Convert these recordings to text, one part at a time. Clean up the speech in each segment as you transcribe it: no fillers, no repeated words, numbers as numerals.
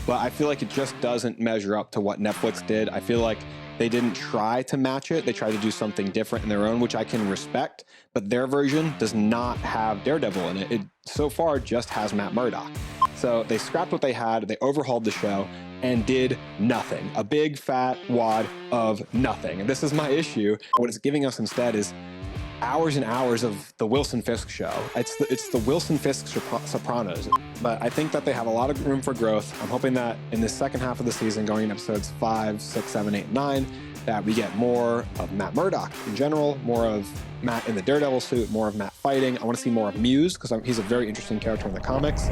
but I feel like it just doesn't measure up to what Netflix did. I feel like they didn't try to match it. They tried to do something different in their own, which I can respect, but their version does not have Daredevil in it. It so far just has Matt Murdock. So they scrapped what they had, they overhauled the show, and did nothing. A big fat wad of nothing. And this is my issue. What it's giving us instead is hours and hours of the Wilson Fisk show. It's the Wilson Fisk Sopranos. But I think that they have a lot of room for growth. I'm hoping that in the second half of the season, going in episodes 5, 6, 7, 8, 9, that we get more of Matt Murdock in general, more of Matt in the Daredevil suit, more of Matt fighting. I want to see more of Muse, because he's a very interesting character in the comics.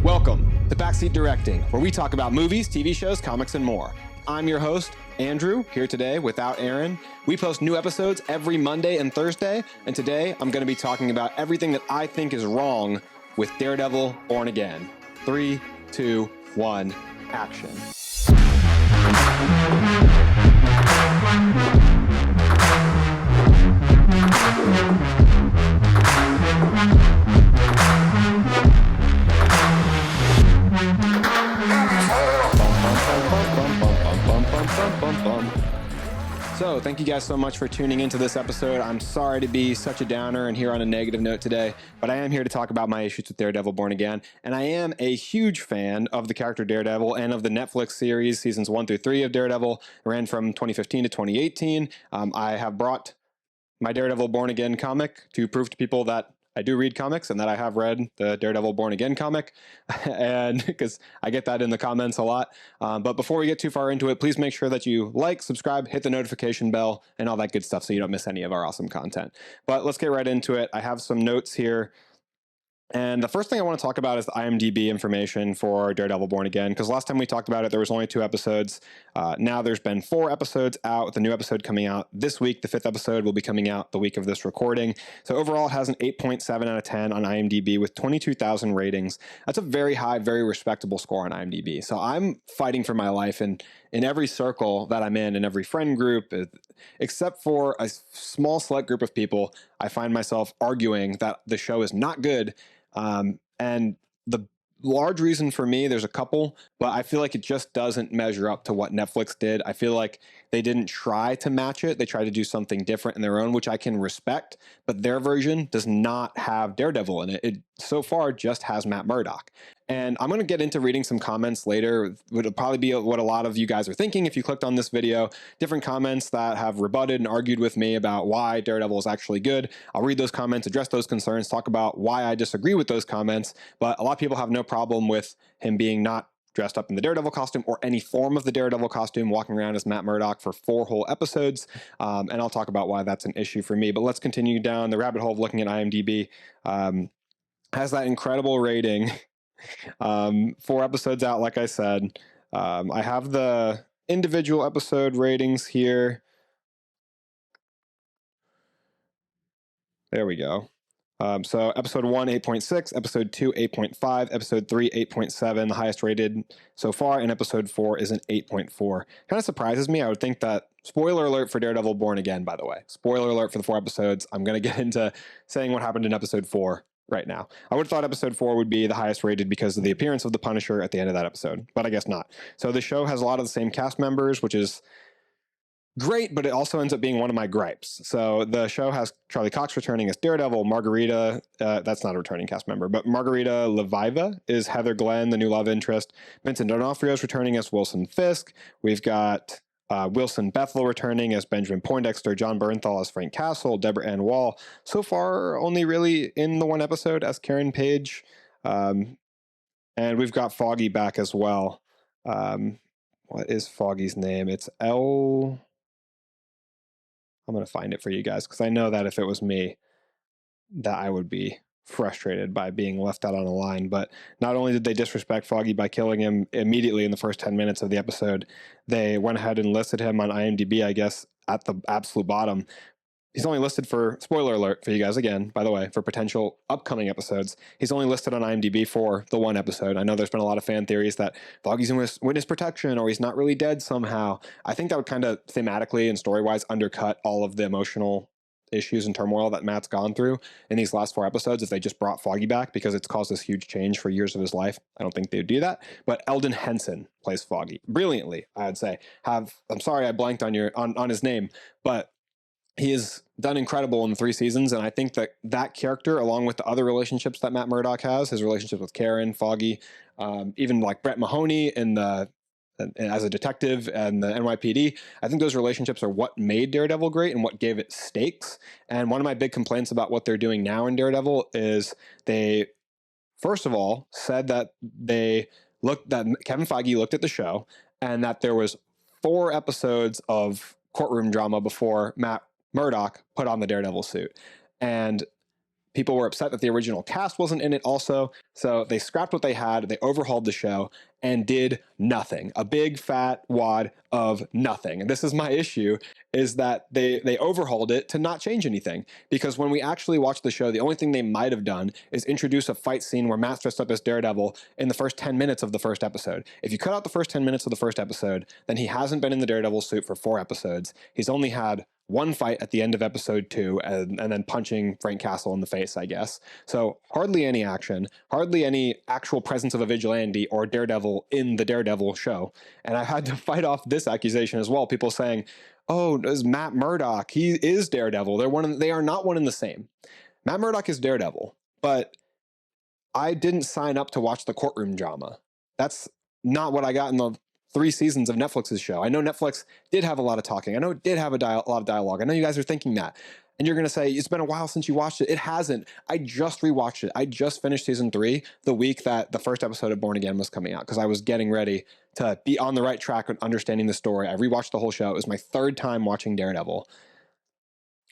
Welcome to Backseat Directing, where we talk about movies, TV shows, comics, and more. I'm your host, Andrew, here today without Aaron. We post new episodes every Monday and Thursday, and today I'm going to be talking about everything that I think is wrong with Daredevil Born Again. 3, 2, 1, action. So thank you guys so much for tuning into this episode. I'm sorry to be such a downer and here on a negative note today, but I am here to talk about my issues with Daredevil Born Again. And I am a huge fan of the character Daredevil and of the Netflix series, seasons 1 through 3 of Daredevil. It ran from 2015 to 2018. I have brought my Daredevil Born Again comic to prove to people that I do read comics and that I have read the Daredevil Born Again comic, and because I get that in the comments a lot. But before we get too far into it, please make sure that you like, subscribe, hit the notification bell, and all that good stuff so you don't miss any of our awesome content. But let's get right into it. I have some notes here. And the first thing I want to talk about is the IMDb information for Daredevil Born Again, because last time we talked about it, there was only 2 episodes. Now there's been 4 episodes out, with the new episode coming out this week. The 5th episode will be coming out the week of this recording. So overall, it has an 8.7 out of 10 on IMDb with 22,000 ratings. That's a very high, very respectable score on IMDb. So I'm fighting for my life in every circle that I'm in every friend group, except for a small select group of people. I find myself arguing that the show is not good. And the large reason for me, there's a couple, but I feel like it just doesn't measure up to what Netflix did. I feel like they didn't try to match it. They tried to do something different in their own, which I can respect, but their version does not have Daredevil in it. It so far just has Matt Murdock. And I'm going to get into reading some comments later. It'll probably be what a lot of you guys are thinking if you clicked on this video. Different comments that have rebutted and argued with me about why Daredevil is actually good. I'll read those comments, address those concerns, talk about why I disagree with those comments. But a lot of people have no problem with him being not dressed up in the Daredevil costume or any form of the Daredevil costume, walking around as Matt Murdock for 4 whole episodes. And I'll talk about why that's an issue for me. But let's continue down the rabbit hole of looking at IMDb. Has that incredible rating. 4 episodes out, like I said. I have the individual episode ratings here. There we go. So episode 1, 8.6, episode 2, 8.5, episode 3, 8.7, the highest rated so far, and episode 4 is an 8.4. Kind of surprises me. I would think that, spoiler alert for Daredevil Born Again, by the way. Spoiler alert for the 4 episodes. I'm going to get into saying what happened in episode 4 right now. I would have thought episode 4 would be the highest rated because of the appearance of the Punisher at the end of that episode, but I guess not. So the show has a lot of the same cast members, which is great, but it also ends up being one of my gripes. So the show has Charlie Cox returning as Daredevil, Margarita, that's not a returning cast member, but Margarita Leviva is Heather Glenn, the new love interest. Vincent D'Onofrio is returning as Wilson Fisk. We've got Wilson Bethel returning as Benjamin Poindexter, John Bernthal as Frank Castle, Deborah Ann Wall. So far, only really in the 1 episode as Karen Page. And we've got Foggy back as well. What is Foggy's name? It's I'm going to find it for you guys, because I know that if it was me, that I would be frustrated by being left out on a line. But not only did they disrespect Foggy by killing him immediately in the first 10 minutes of the episode, they went ahead and listed him on IMDb, I guess, at the absolute bottom. He's only listed for, spoiler alert for you guys again, by the way, for potential upcoming episodes. He's only listed on IMDb for the 1 episode. I know there's been a lot of fan theories that Foggy's in witness protection or he's not really dead somehow. I think that would kind of thematically and story-wise undercut all of the emotional issues and turmoil that Matt's gone through in these last 4 episodes if they just brought Foggy back, because it's caused this huge change for years of his life. I don't think they would do that. But Eldon Henson plays Foggy brilliantly, I would say. I'm sorry I blanked on his name, but he has done incredible in the 3 seasons, and I think that character, along with the other relationships that Matt Murdock has, his relationship with Karen, Foggy, even like Brett Mahoney as a detective and the NYPD, I think those relationships are what made Daredevil great and what gave it stakes. And one of my big complaints about what they're doing now in Daredevil is they, first of all, said that Kevin Feige looked at the show and that there was 4 episodes of courtroom drama before Matt Murdock put on the Daredevil suit. And people were upset that the original cast wasn't in it also. So they scrapped what they had, they overhauled the show, and did nothing. A big fat wad of nothing. And this is my issue, is that they overhauled it to not change anything. Because when we actually watch the show, the only thing they might have done is introduce a fight scene where Matt's dressed up as Daredevil in the first 10 minutes of the first episode. If you cut out the first 10 minutes of the first episode, then he hasn't been in the Daredevil suit for 4 episodes. He's only had 1 fight at the end of episode 2 and then punching Frank Castle in the face, I guess. So hardly any action, hardly any actual presence of a vigilante or Daredevil in the Daredevil show. And I had to fight off this accusation as well. People saying, oh, is Matt Murdock, he is Daredevil. They are not one and the same. Matt Murdock is Daredevil, but I didn't sign up to watch the courtroom drama. That's not what I got in the 3 seasons of Netflix's show. I know Netflix did have a lot of talking. I know it did have a lot of dialogue. I know you guys are thinking that. And you're going to say, it's been a while since you watched it. It hasn't. I just rewatched it. I just finished season 3 the week that the first episode of Born Again was coming out, because I was getting ready to be on the right track and understanding the story. I rewatched the whole show. It was my 3rd time watching Daredevil.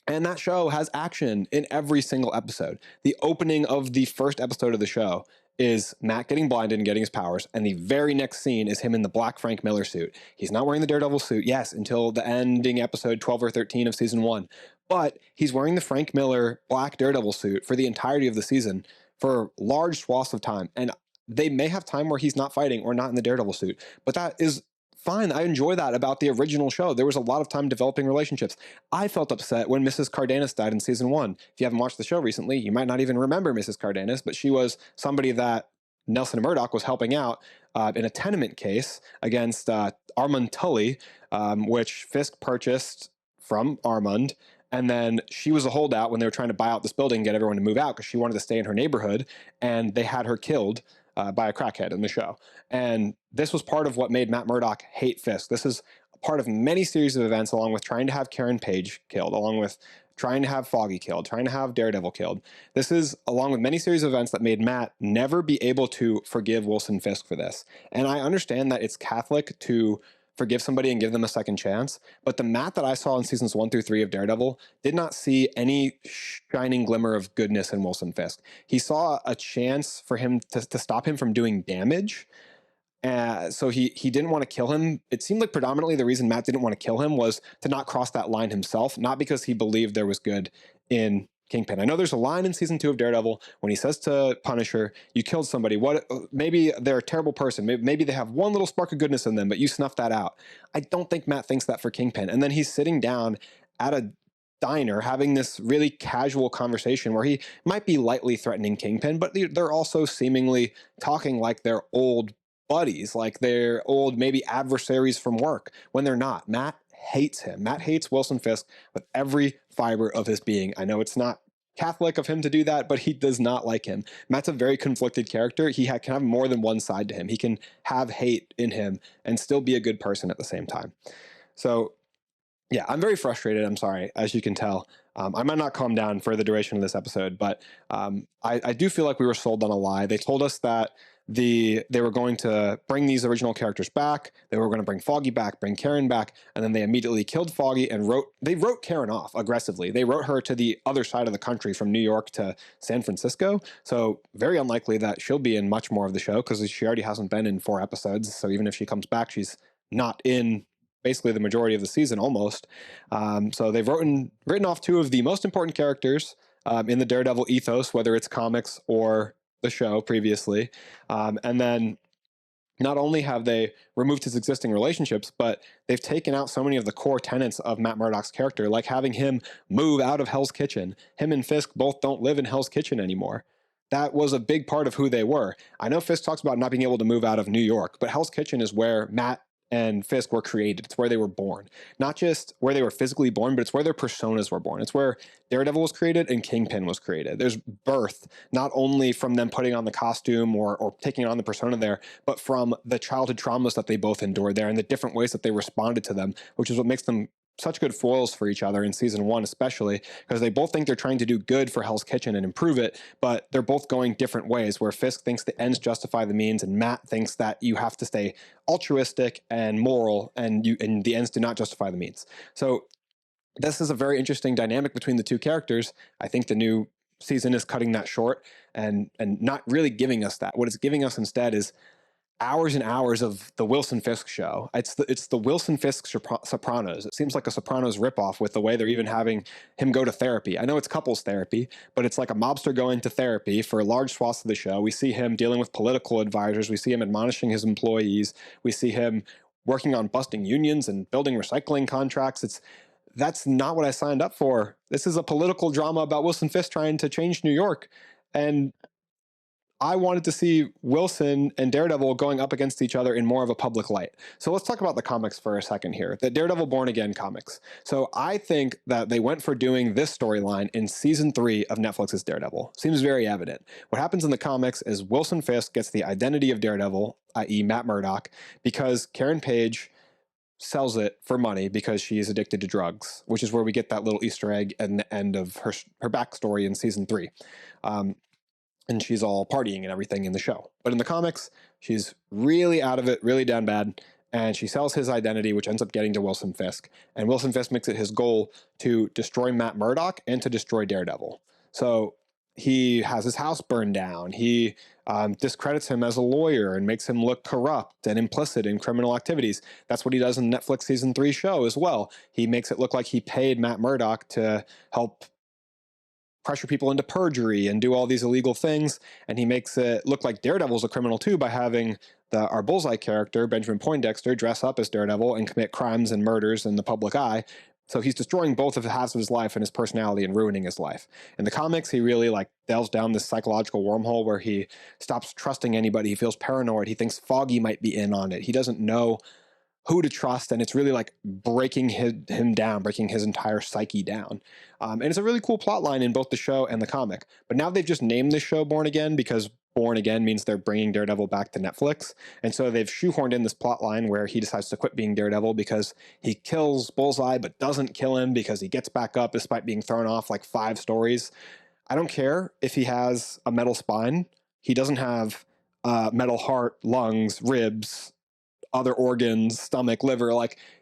And that show has action in every single episode. The opening of the first episode of the show is Matt getting blinded and getting his powers, and the very next scene is him in the black Frank Miller suit. He's not wearing the Daredevil suit, yes, until the ending episode 12 or 13 of season 1, but he's wearing the Frank Miller black Daredevil suit for the entirety of the season for large swaths of time. And they may have time where he's not fighting or not in the Daredevil suit, but that is fine. I enjoy that about the original show. There was a lot of time developing relationships. I felt upset when Mrs. Cardenas died in season 1. If you haven't watched the show recently, you might not even remember Mrs. Cardenas, but she was somebody that Nelson Murdock was helping out in a tenement case against Armand Tully, which Fisk purchased from Armand. And then she was a holdout when they were trying to buy out this building and get everyone to move out because she wanted to stay in her neighborhood, and they had her killed by a crackhead in the show. And this was part of what made Matt Murdock hate Fisk. This is part of many series of events, along with trying to have Karen Page killed, along with trying to have Foggy killed, trying to have Daredevil killed. This is along with many series of events that made Matt never be able to forgive Wilson Fisk for this. And I understand that it's Catholic to forgive somebody and give them a second chance, but the Matt that I saw in seasons 1 through 3 of Daredevil did not see any shining glimmer of goodness in Wilson Fisk. He saw a chance for him to stop him from doing damage. So he didn't want to kill him. It seemed like predominantly the reason Matt didn't want to kill him was to not cross that line himself, not because he believed there was good in Kingpin. I know there's a line in season 2 of Daredevil when he says to Punisher, you killed somebody. Maybe they're a terrible person. Maybe they have one little spark of goodness in them, but you snuffed that out. I don't think Matt thinks that for Kingpin. And then he's sitting down at a diner having this really casual conversation where he might be lightly threatening Kingpin, but they're also seemingly talking like they're old buddies, like they're old, maybe adversaries from work, when they're not. Matt hates him. Matt hates Wilson Fisk with every fiber of his being. I know it's not Catholic of him to do that, but he does not like him. Matt's a very conflicted character. He can have more than one side to him. He can have hate in him and still be a good person at the same time. So yeah, I'm very frustrated. I'm sorry, as you can tell. I might not calm down for the duration of this episode, but I do feel like we were sold on a lie. They told us that they were going to bring these original characters back. They were going to bring Foggy back, bring Karen back, and then they immediately killed Foggy and wrote Karen off aggressively. They wrote her to the other side of the country from New York to San Francisco. So very unlikely that she'll be in much more of the show because she already hasn't been in 4 episodes. So even if she comes back, she's not in basically the majority of the season almost. So they've written off 2 of the most important characters in the Daredevil ethos, whether it's comics or the show previously. And then not only have they removed his existing relationships, but they've taken out so many of the core tenets of Matt Murdock's character, like having him move out of Hell's Kitchen. Him and Fisk both don't live in Hell's Kitchen anymore. That was a big part of who they were. I know Fisk talks about not being able to move out of New York, but Hell's Kitchen is where Matt and Fisk were created. It's where they were born. Not just where they were physically born, but it's where their personas were born. It's where Daredevil was created and Kingpin was created. There's birth, not only from them putting on the costume or taking on the persona there, but from the childhood traumas that they both endured there and the different ways that they responded to them, which is what makes them such good foils for each other in season one, especially because they both think they're trying to do good for Hell's Kitchen and improve it, but they're both going different ways, where Fisk thinks the ends justify the means and Matt thinks that you have to stay altruistic and moral and the ends do not justify the means. So this is a very interesting dynamic between the two characters. I think the new season is cutting that short and not really giving us that. What it's giving us instead is hours and hours of the Wilson Fisk show. It's the Wilson Fisk Sopranos. It seems like a Sopranos ripoff with the way they're even having him go to therapy. I know it's couples therapy, but it's like a mobster going to therapy for large swaths of the show. We see him dealing with political advisors. We see him admonishing his employees. We see him working on busting unions and building recycling contracts. That's not what I signed up for. This is a political drama about Wilson Fisk trying to change New York. And I wanted to see Wilson and Daredevil going up against each other in more of a public light. So let's talk about the comics for a second here, the Daredevil Born Again comics. So I think that they went for doing this storyline in season 3 of Netflix's Daredevil. Seems very evident. What happens in the comics is Wilson Fisk gets the identity of Daredevil, i.e. Matt Murdock, because Karen Page sells it for money because she is addicted to drugs, which is where we get that little Easter egg at the end of her backstory in season 3. And she's all partying and everything in the show. But in the comics, she's really out of it, really down bad, and she sells his identity, which ends up getting to Wilson Fisk. And Wilson Fisk makes it his goal to destroy Matt Murdock and to destroy Daredevil. So he has his house burned down. He discredits him as a lawyer and makes him look corrupt and implicit in criminal activities. That's what he does in the Netflix season 3 show as well. He makes it look like he paid Matt Murdock to help pressure people into perjury and do all these illegal things, and he makes it look like Daredevil's a criminal too by having our Bullseye character, Benjamin Poindexter, dress up as Daredevil and commit crimes and murders in the public eye. So he's destroying both of the halves of his life and his personality and ruining his life. In the comics, he really delves down this psychological wormhole where he stops trusting anybody. He feels paranoid. He thinks Foggy might be in on it. He doesn't know who to trust, and it's really breaking him down, breaking his entire psyche down. And it's a really cool plot line in both the show and the comic. But now they've just named the show Born Again because Born Again means they're bringing Daredevil back to Netflix. And so they've shoehorned in this plot line where he decides to quit being Daredevil because he kills Bullseye but doesn't kill him because he gets back up despite being thrown off 5 stories. I don't care if he has a metal spine. He doesn't have metal heart, lungs, ribs, other organs, stomach, liver.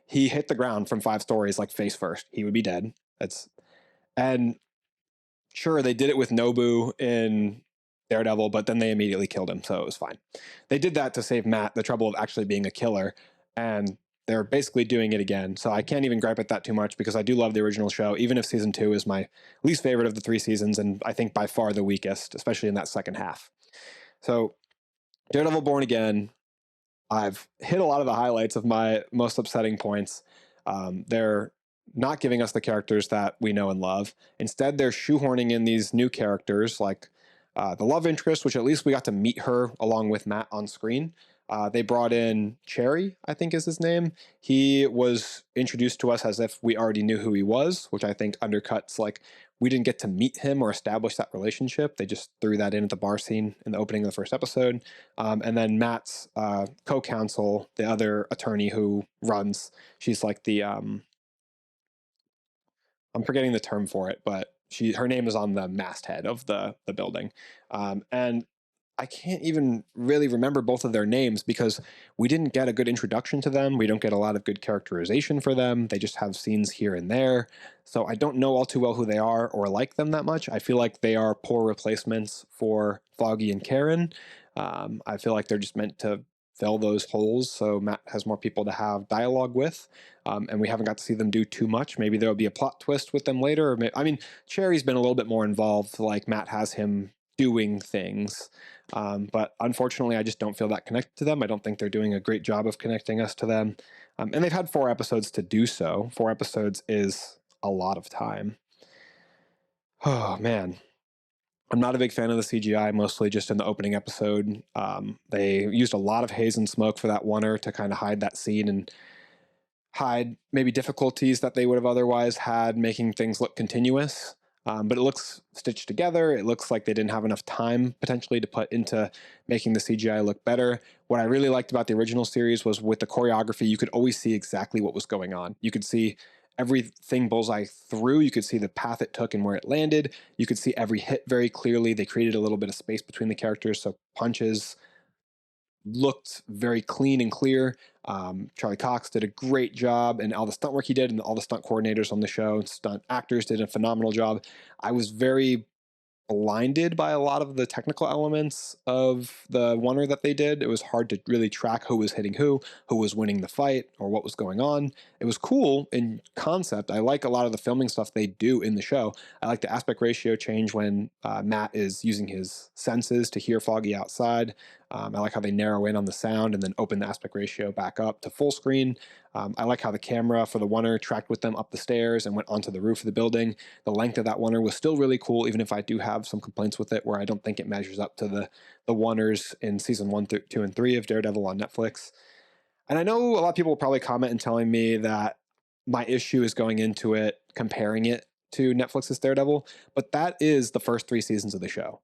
He hit the ground from 5 stories face first. He would be dead. And sure, they did it with Nobu in Daredevil, but then they immediately killed him, so it was fine. They did that to save Matt the trouble of actually being a killer, and they're basically doing it again. So I can't even gripe at that too much because I do love the original show, even if season 2 is my least favorite of the 3 seasons, and I think by far the weakest, especially in that second half. So Daredevil Born Again, I've hit a lot of the highlights of my most upsetting points. They're not giving us the characters that we know and love. Instead, they're shoehorning in these new characters like the love interest, which at least we got to meet her along with Matt on screen. They brought in Cherry, I think is his name. He was introduced to us as if we already knew who he was, which I think undercuts we didn't get to meet him or establish that relationship. They just threw that in at the bar scene in the opening of the first episode. And then Matt's co-counsel, the other attorney who runs, she's I'm forgetting the term for it, but her name is on the masthead of the building. And I can't even really remember both of their names because we didn't get a good introduction to them. We don't get a lot of good characterization for them. They just have scenes here and there. So I don't know all too well who they are or like them that much. I feel like they are poor replacements for Foggy and Karen. I feel like they're just meant to fill those holes so Matt has more people to have dialogue with. And we haven't got to see them do too much. Maybe there'll be a plot twist with them later. Cherry's been a little bit more involved. Matt has him doing things. But unfortunately, I just don't feel that connected to them. I don't think they're doing a great job of connecting us to them. And they've had 4 episodes to do so. 4 episodes is a lot of time. Oh, man. I'm not a big fan of the CGI, mostly just in the opening episode. They used a lot of haze and smoke for that oneer to kind of hide that scene and hide maybe difficulties that they would have otherwise had making things look continuous. But it looks stitched together. It looks like they didn't have enough time potentially to put into making the CGI look better. What I really liked about the original series was with the choreography, you could always see exactly what was going on. You could see everything Bullseye threw. You could see the path it took and where it landed. You could see every hit very clearly. They created a little bit of space between the characters, so punches looked very clean and clear. Charlie Cox did a great job, and all the stunt work he did, and all the stunt coordinators on the show, stunt actors did a phenomenal job. I was very blinded by a lot of the technical elements of the oneer that they did. It was hard to really track who was hitting who was winning the fight, or what was going on. It was cool in concept. I like a lot of the filming stuff they do in the show. I like the aspect ratio change when Matt is using his senses to hear Foggy outside. I like how they narrow in on the sound and then open the aspect ratio back up to full screen. I like how the camera for the oneer tracked with them up the stairs and went onto the roof of the building. The length of that oneer was still really cool, even if I do have some complaints with it where I don't think it measures up to the oneers in season 1, 2, and 3 of Daredevil on Netflix. And I know a lot of people will probably comment and telling me that my issue is going into it, comparing it to Netflix's Daredevil, but that is the first 3 seasons of the show.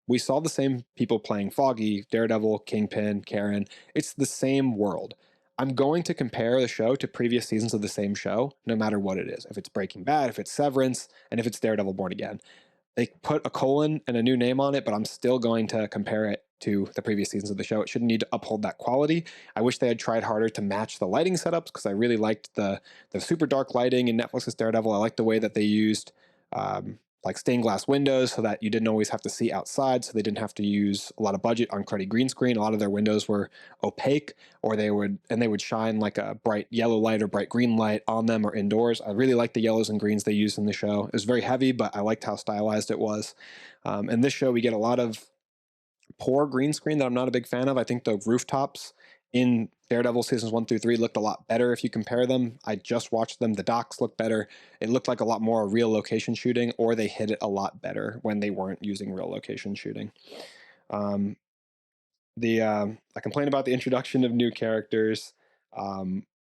We saw the same people playing Foggy, Daredevil, Kingpin, Karen. It's the same world. I'm going to compare the show to previous seasons of the same show, no matter what it is. If it's Breaking Bad, if it's Severance, and if it's Daredevil Born Again. They put a colon and a new name on it, but I'm still going to compare it to the previous seasons of the show. It shouldn't need to uphold that quality. I wish they had tried harder to match the lighting setups, because I really liked the super dark lighting in Netflix's Daredevil. I liked the way that they used like stained glass windows so that you didn't always have to see outside, so they didn't have to use a lot of budget on cruddy green screen. A lot of their windows were opaque, or they would shine like a bright yellow light or bright green light on them or indoors. I really liked the yellows and greens they used in the show. It was very heavy, but I liked how stylized it was. In this show, we get a lot of poor green screen that I'm not a big fan of. I think the rooftops in Daredevil seasons 1 through 3 looked a lot better if you compare them. I just watched them. The docks look better. It looked like a lot more real location shooting, or they hit it a lot better when they weren't using real location shooting. I complain about the introduction of new characters.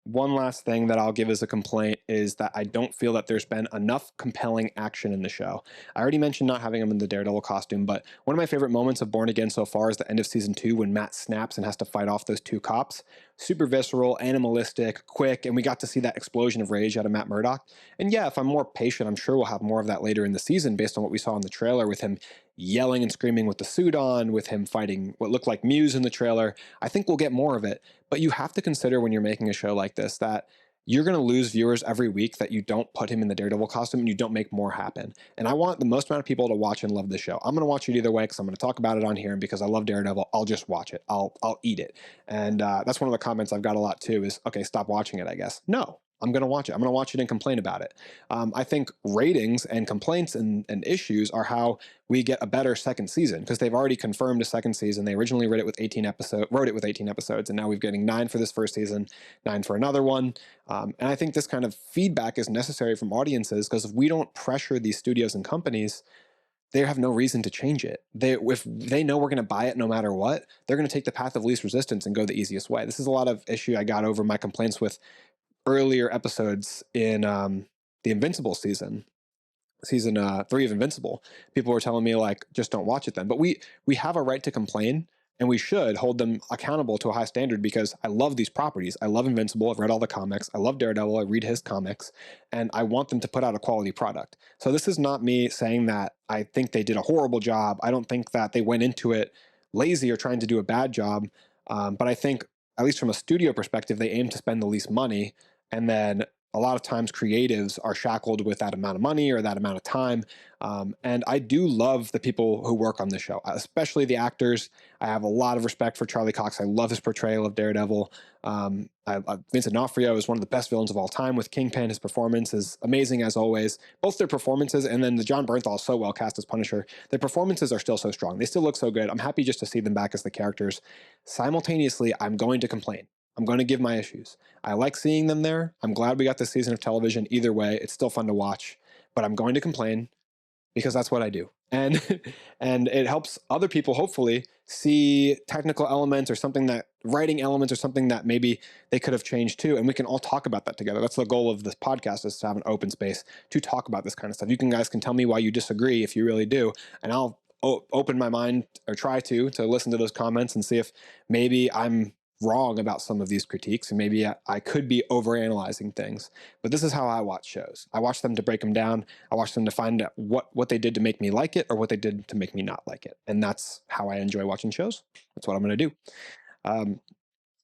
One last thing that I'll give as a complaint is that I don't feel that there's been enough compelling action in the show. I already mentioned not having him in the Daredevil costume, but one of my favorite moments of Born Again so far is the end of season 2 when Matt snaps and has to fight off those 2 cops. Super visceral, animalistic, quick, and we got to see that explosion of rage out of Matt Murdock. And yeah, if I'm more patient, I'm sure we'll have more of that later in the season based on what we saw in the trailer with him yelling and screaming with the suit on, with him fighting what looked like Muse in the trailer. I think we'll get more of it. But you have to consider when you're making a show like this that you're going to lose viewers every week that you don't put him in the Daredevil costume and you don't make more happen. And I want the most amount of people to watch and love this show. I'm going to watch it either way because I'm going to talk about it on here, and because I love Daredevil, I'll just watch it. I'll eat it. And that's one of the comments I've got a lot too is, okay, stop watching it, I guess. No, I'm going to watch it. I'm going to watch it and complain about it. I think ratings and complaints and issues are how we get a better second season, because they've already confirmed a second season. They originally wrote it with 18 episodes, and now we're getting 9 for this first season, 9 for another one. And I think this kind of feedback is necessary from audiences, because if we don't pressure these studios and companies, they have no reason to change it. If they know we're going to buy it no matter what, they're going to take the path of least resistance and go the easiest way. This is a lot of issue I got over my complaints with earlier episodes in the Invincible season 3 of Invincible. People were telling me like, just don't watch it then. But we have a right to complain, and we should hold them accountable to a high standard, because I love these properties. I love Invincible. I've read all the comics. I love Daredevil. I read his comics, and I want them to put out a quality product. So this is not me saying that I think they did a horrible job. I don't think that they went into it lazy or trying to do a bad job. But I think, at least from a studio perspective, they aim to spend the least money, and then a lot of times creatives are shackled with that amount of money or that amount of time. And I do love the people who work on this show, especially the actors. I have a lot of respect for Charlie Cox. I love his portrayal of Daredevil. Vincent D'Onofrio is one of the best villains of all time with Kingpin. His performance is amazing as always. Both their performances, and then the John Bernthal is so well cast as Punisher. Their performances are still so strong. They still look so good. I'm happy just to see them back as the characters. Simultaneously, I'm going to complain. I'm going to give my issues. I like seeing them there. I'm glad we got this season of television. Either way, it's still fun to watch. But I'm going to complain because that's what I do. And and it helps other people hopefully see technical elements or something, that writing elements or something that maybe they could have changed too, and we can all talk about that together. That's the goal of this podcast, is to have an open space to talk about this kind of stuff. You guys can tell me why you disagree if you really do, and I'll open my mind, or try to listen to those comments and see if maybe I'm wrong about some of these critiques, and maybe I could be overanalyzing things. But this is how I watch shows. I watch them to break them down. I watch them to find out what they did to make me like it, or what they did to make me not like it. And that's how I enjoy watching shows. That's what I'm going to do.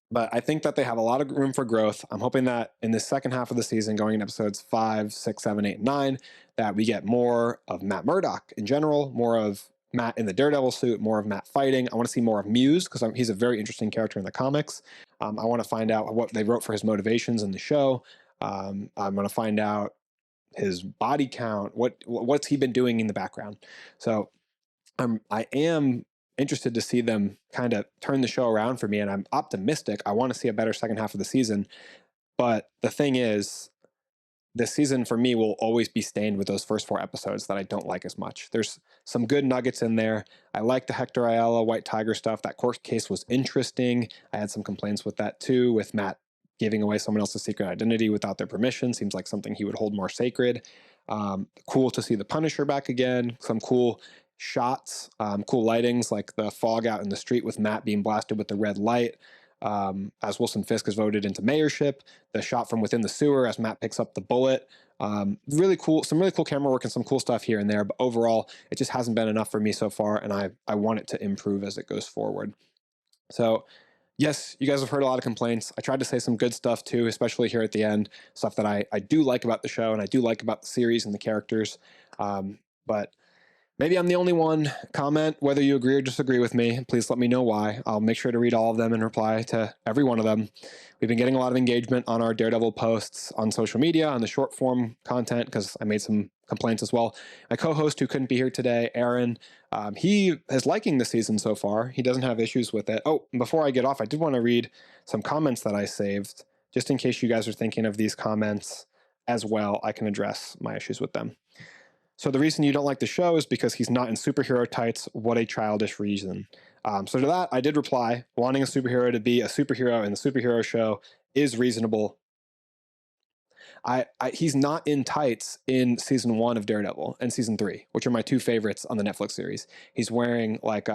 But I think that they have a lot of room for growth. I'm hoping that in the second half of the season, going in episodes 5, 6, 7, 8, 9, that we get more of Matt Murdock in general, more of Matt in the Daredevil suit, more of Matt fighting. I want to see more of Muse, because he's a very interesting character in the comics. I want to find out what they wrote for his motivations in the show. I'm going to find out his body count, what's he been doing in the background. So I am interested to see them kind of turn the show around for me, and I'm optimistic. I want to see a better second half of the season. But the thing is, this season for me will always be stained with those first 4 episodes that I don't like as much. There's some good nuggets in there. I like the Hector Ayala, White Tiger stuff. That court case was interesting. I had some complaints with that too, with Matt giving away someone else's secret identity without their permission. Seems like something he would hold more sacred. Cool to see the Punisher back again. Some cool shots, cool lightings, like the fog out in the street with Matt being blasted with the red light. As Wilson Fisk is voted into mayorship, the shot from within the sewer as Matt picks up the bullet. Really cool, some really cool camera work and some cool stuff here and there, but overall, it just hasn't been enough for me so far, and I want it to improve as it goes forward. So, yes, you guys have heard a lot of complaints. I tried to say some good stuff too, especially here at the end, stuff that I do like about the show, and I do like about the series and the characters. But maybe I'm the only one. Comment whether you agree or disagree with me. Please let me know why. I'll make sure to read all of them and reply to every one of them. We've been getting a lot of engagement on our Daredevil posts on social media, on the short form content, because I made some complaints as well. My co-host, who couldn't be here today, Aaron, he is liking the season so far. He doesn't have issues with it. Oh, before I get off, I did want to read some comments that I saved, just in case you guys are thinking of these comments as well. I can address my issues with them. So the reason you don't like the show is because he's not in superhero tights. What a childish reason. So to that, I did reply, wanting a superhero to be a superhero in the superhero show is reasonable. He's not in tights in season 1 of Daredevil and season 3, which are my 2 favorites on the Netflix series. He's wearing like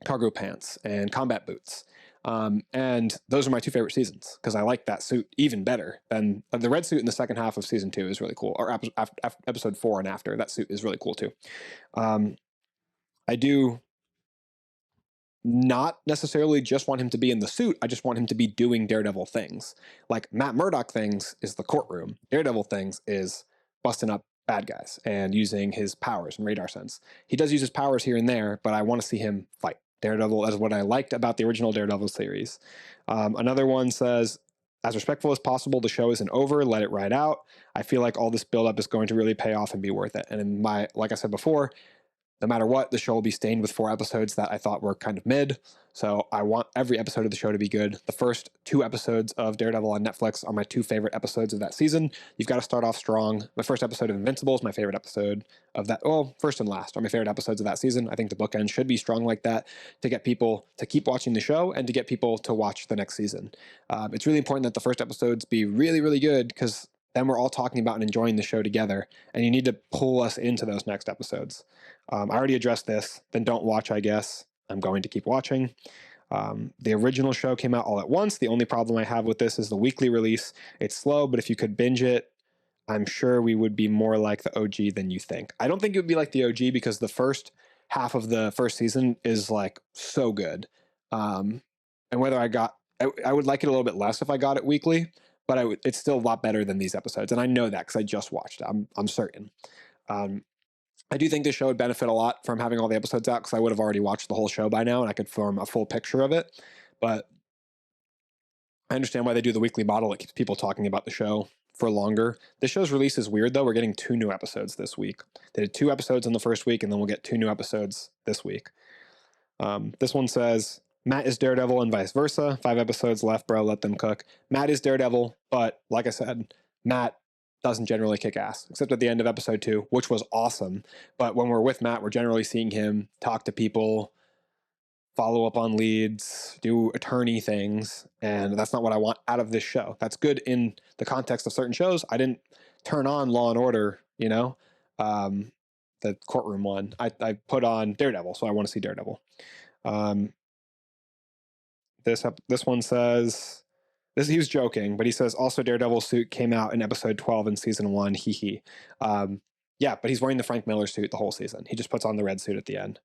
cargo pants and combat boots. And those are my 2 favorite seasons, because I like that suit even better than the red suit in the second half of season 2 is really cool, or episode 4 and after. That suit is really cool too. I do not necessarily just want him to be in the suit. I just want him to be doing Daredevil things. Like Matt Murdock things is the courtroom. Daredevil things is busting up bad guys and using his powers and radar sense. He does use his powers here and there, but I want to see him fight. Daredevil is what I liked about the original Daredevil series. Another one says, as respectful as possible, the show isn't over, let it ride out. I feel like all this buildup is going to really pay off and be worth it. And in like I said before, no matter what, the show will be stained with 4 episodes that I thought were kind of mid. So I want every episode of the show to be good. The first 2 episodes of Daredevil on Netflix are my 2 favorite episodes of that season. You've got to start off strong. My first episode of Invincible is my favorite episode of that. Well, first and last are my favorite episodes of that season. I think the bookend should be strong like that to get people to keep watching the show and to get people to watch the next season. It's really important that the first episodes be really, really good, because then we're all talking about and enjoying the show together, and you need to pull us into those next episodes. I already addressed this. Then don't watch, I guess. I'm going to keep watching. The original show came out all at once. The only problem I have with this is the weekly release. It's slow, but if you could binge it, I'm sure we would be more like the OG than you think. I don't think it would be like the OG, because the first half of the first season is like so good. And whether I would like it a little bit less if I got it weekly, but it's still a lot better than these episodes. And I know that because I just watched it. I'm certain. I do think this show would benefit a lot from having all the episodes out because I would have already watched the whole show by now and I could form a full picture of it. But I understand why they do the weekly model. It keeps people talking about the show for longer. This show's release is weird, though. We're getting 2 new episodes this week. They did 2 episodes in the first week, and then we'll get 2 new episodes this week. This one says, Matt is Daredevil and vice versa. 5 episodes left, bro. Let them cook. Matt is Daredevil, but like I said, Matt doesn't generally kick ass, except at the end of episode 2, which was awesome. But when we're with Matt, we're generally seeing him talk to people, follow up on leads, do attorney things, and that's not what I want out of this show. That's good in the context of certain shows. I didn't turn on Law and Order, the courtroom one. I put on Daredevil, so I want to see Daredevil. This one says, he was joking, but he says, also Daredevil's suit came out in episode 12 in season 1, hee hee. Yeah, but he's wearing the Frank Miller suit the whole season. He just puts on the red suit at the end.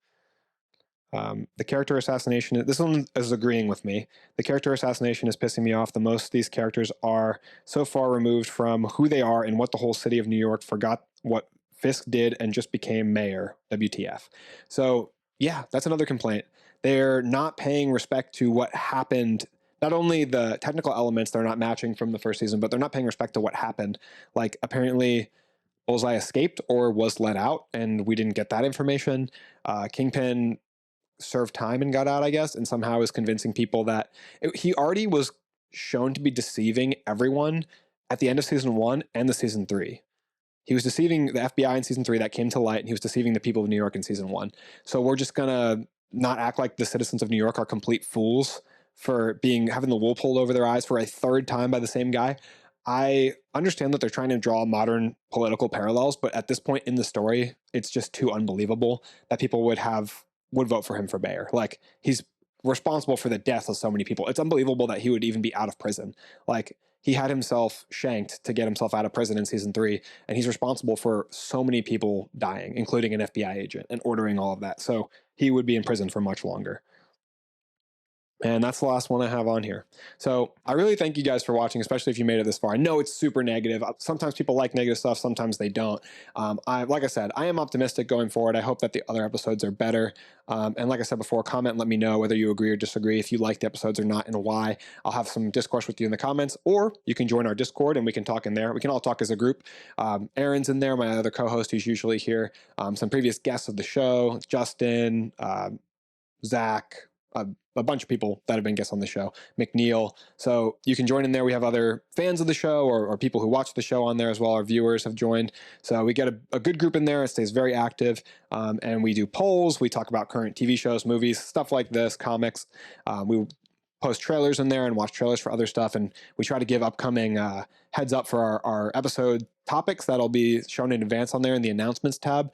The character assassination, this one is agreeing with me. The character assassination is pissing me off the most. These characters are so far removed from who they are and what the whole city of New York forgot what Fisk did and just became mayor, WTF. So yeah, that's another complaint. They're not paying respect to what happened. Not only the technical elements they're not matching from the first season, but they're not paying respect to what happened. Like apparently Bullseye escaped or was let out and we didn't get that information. Kingpin served time and got out, I guess, and somehow is convincing people that he already was shown to be deceiving everyone at the end of season 1 and the season 3. He was deceiving the FBI in season 3, that came to light, and he was deceiving the people of New York in season 1. So we're just gonna not act like the citizens of New York are complete fools for having the wool pulled over their eyes for a 3rd time by the same guy. I understand that they're trying to draw modern political parallels, but at this point in the story, it's just too unbelievable that people would vote for him for mayor. Like, he's responsible for the death of so many people. It's unbelievable that he would even be out of prison. Like, he had himself shanked to get himself out of prison in season 3, and he's responsible for so many people dying, including an FBI agent, and ordering all of that. So he would be in prison for much longer. And that's the last one I have on here. So I really thank you guys for watching, especially if you made it this far. I know it's super negative. Sometimes people like negative stuff, sometimes they don't. Like I said, I am optimistic going forward. I hope that the other episodes are better. And like I said before, comment and let me know whether you agree or disagree, if you like the episodes or not and why. I'll have some discourse with you in the comments, or you can join our Discord and we can talk in there. We can all talk as a group. Aaron's in there, my other co-host who's usually here. Some previous guests of the show, Justin, Zach, a bunch of people that have been guests on the show, McNeil. So you can join in there. We have other fans of the show or people who watch the show on there as well. Our viewers have joined. So we get a good group in there. It stays very active. And we do polls. We talk about current TV shows, movies, stuff like this, comics. We post trailers in there and watch trailers for other stuff. And we try to give upcoming heads up for our episode topics that'll be shown in advance on there in the announcements tab.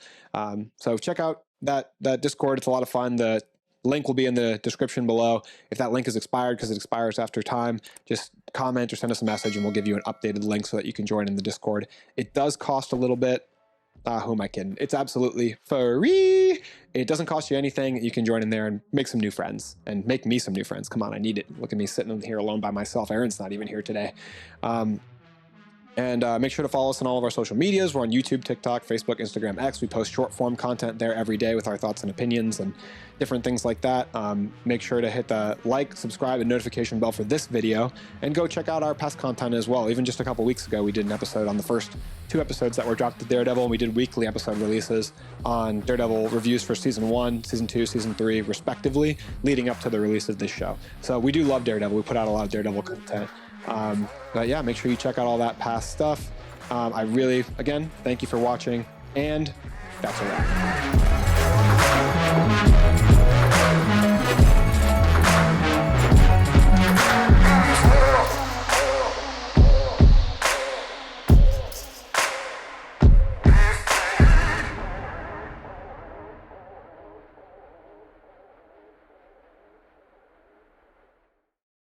So check out that Discord. It's a lot of fun. The link will be in the description below. If that link is expired, because it expires after time, just comment or send us a message and we'll give you an updated link so that you can join in the Discord. It does cost a little bit. Who am I kidding? It's absolutely free. It doesn't cost you anything. You can join in there and make some new friends and make me some new friends. Come on, I need it. Look at me sitting here alone by myself. Aaron's not even here today. And make sure to follow us on all of our social medias. We're on YouTube, TikTok, Facebook, Instagram, X. We post short form content there every day with our thoughts and opinions and different things like that. Make sure to hit the like, subscribe, and notification bell for this video. And go check out our past content as well. Even just a couple weeks ago, we did an episode on the first 2 episodes that were dropped to Daredevil. And we did weekly episode releases on Daredevil reviews for season 1, season 2, season 3, respectively, leading up to the release of this show. So we do love Daredevil. We put out a lot of Daredevil content. But yeah, make sure you check out all that past stuff. I really, again, thank you for watching, and that's a wrap.